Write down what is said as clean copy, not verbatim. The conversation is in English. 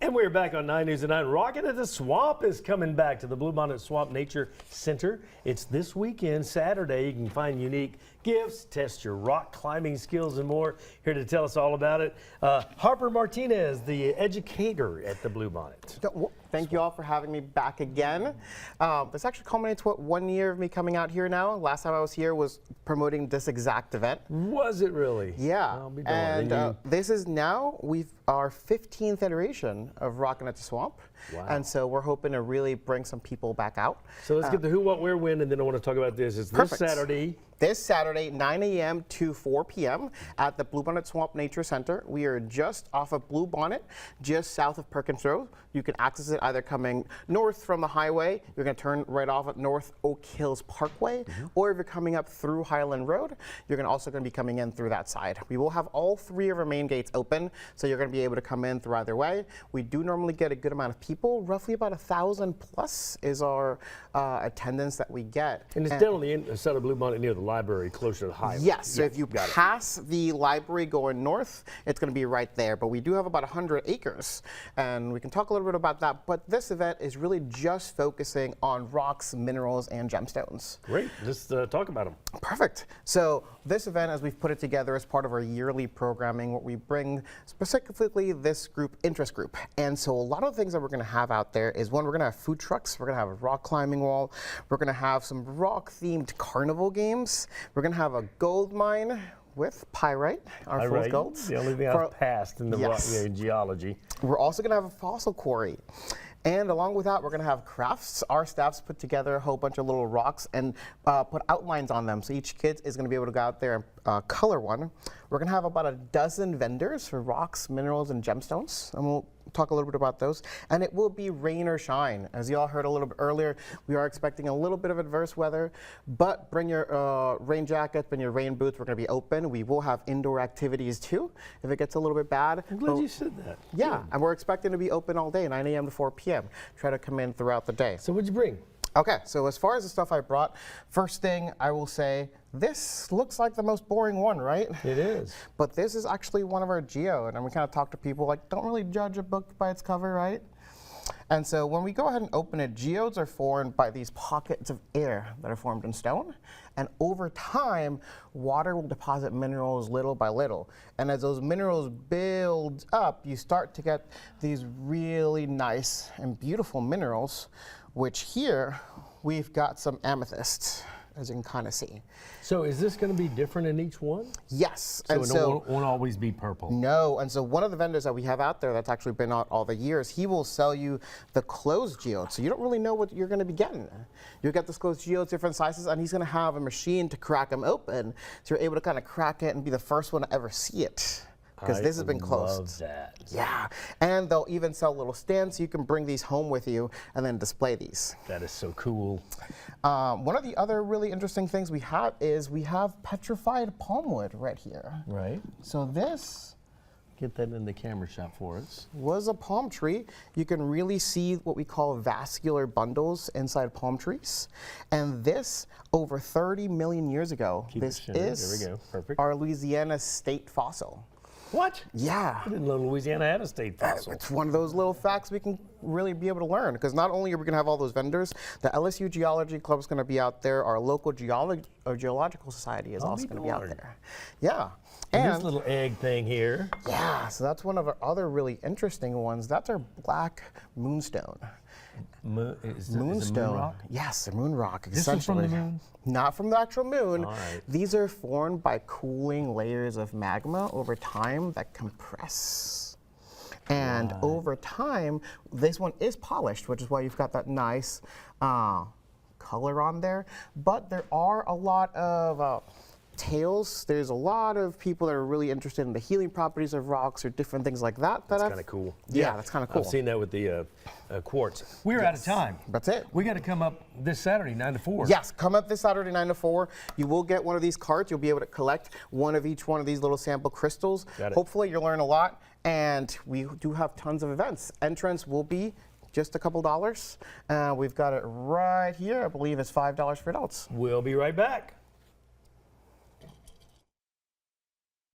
And we're back on 9 News at 9. Rockin' at the Swamp is coming back to the Bluebonnet Swamp Nature Center. It's this weekend, Saturday. You can find unique gifts, test your rock climbing skills, and more. Here to tell us all about it, Harper Martinez, the educator at the Bluebonnet. Thank you all for having me back again. This actually culminates what 1 year of me coming out here now. Last time I was here was promoting this exact event. Was it really? Yeah. I'll be darned. And this is now our 15th iteration of Rockin' at the Swamp. Wow. And so we're hoping to really bring some people back out. So let's get the who, what, where, when, and then I want to talk about this. It's this Saturday. This Saturday, 9 a.m. to 4 p.m. at the Bluebonnet Swamp Nature Center. We are just off of Bluebonnet, just south of Perkins Road. You can access it either coming north from the highway, you're going to turn right off at North Oak Hills Parkway, or if you're coming up through Highland Road, you're also going to be coming in through that side. We will have all three of our main gates open, so you're going to be able to come in through either way. We do normally get a good amount of people. Roughly about 1,000 plus is our attendance that we get. And it's down on the inside of Bluebonnet near the library, closer to the highway. Yes, so if you pass the library going north, it's going to be right there. But we do have about 100 acres, and we can talk a little bit about that. But this event is really just focusing on rocks, minerals, and gemstones. Great. Let's talk about them. Perfect. So this event, as we've put it together as part of our yearly programming, what we bring specifically this interest group. And so a lot of the things that we're going to have out there is, one, we're going to have food trucks. We're going to have a rock climbing wall. We're going to have some rock-themed carnival games. We're going to have a gold mine with pyrite, our full golds. The only thing I've passed in the rock, geology. We're also going to have a fossil quarry. And along with that, we're going to have crafts. Our staff's put together a whole bunch of little rocks and put outlines on them. So each kid is going to be able to go out there and color one. We're going to have about a dozen vendors for rocks, minerals, and gemstones. And we'll talk a little bit about those. And it will be rain or shine. As you all heard a little bit earlier, we are expecting a little bit of adverse weather. But bring your rain jackets, bring your rain boots. We're going to be open. We will have indoor activities too if it gets a little bit bad. I'm glad you said that. Yeah, and we're expecting to be open all day, 9 a.m. to 4 p.m. Try to come in throughout the day. So what'd you bring? Okay, so as far as the stuff I brought, first thing I will say, this looks like the most boring one, right? It is. But this is actually one of our geode, and we kind of talk to people like, don't really judge a book by its cover, right? And so when we go ahead and open it, geodes are formed by these pockets of air that are formed in stone. And over time, water will deposit minerals little by little. And as those minerals build up, you start to get these really nice and beautiful minerals, which here we've got some amethyst, as you can kind of see. So is this going to be different in each one? Yes. So it won't always be purple? No. And so one of the vendors that we have out there that's actually been out all the years, he will sell you the closed geode. So you don't really know what you're going to be getting. You'll get this closed geodes, different sizes, and he's going to have a machine to crack them open. So you're able to kind of crack it and be the first one to ever see it. Because this has been closed. Love that. Yeah, and they'll even sell little stands so you can bring these home with you and then display these. That is so cool. One of the other really interesting things we have is we have petrified palm wood right here. Right. So this, get that in the camera shot for us, was a palm tree. You can really see what we call vascular bundles inside palm trees. And this, over 30 million years ago, this is there we go. Perfect. Our Louisiana state fossil. What? Yeah. I didn't know Louisiana had a state fossil. It's one of those little facts we can really be able to learn, because not only are we going to have all those vendors, the LSU Geology Club is going to be out there. Our local geological society is also going to be out there. Yeah. And this little egg thing here. Yeah, so that's one of our other really interesting ones. That's our black moonstone. Moonstone? Rock? Yes, a moon rock. This is from the moon? Not from the actual moon. All right. These are formed by cooling layers of magma over time that compress. And over time, this one is polished, which is why you've got that nice color on there. But there are a lot of tails. There's a lot of people that are really interested in the healing properties of rocks or different things like that. That's kind of cool. Yeah, that's kind of cool. I've seen that with the quartz. We're out of time. That's it. We got to come up this Saturday, 9 to 4. Yes, come up this Saturday, 9 to 4. You will get one of these cards. You'll be able to collect one of each one of these little sample crystals. Got it. Hopefully you'll learn a lot. And we do have tons of events. Entrance will be just a couple dollars. We've got it right here. I believe it's $5 for adults. We'll be right back.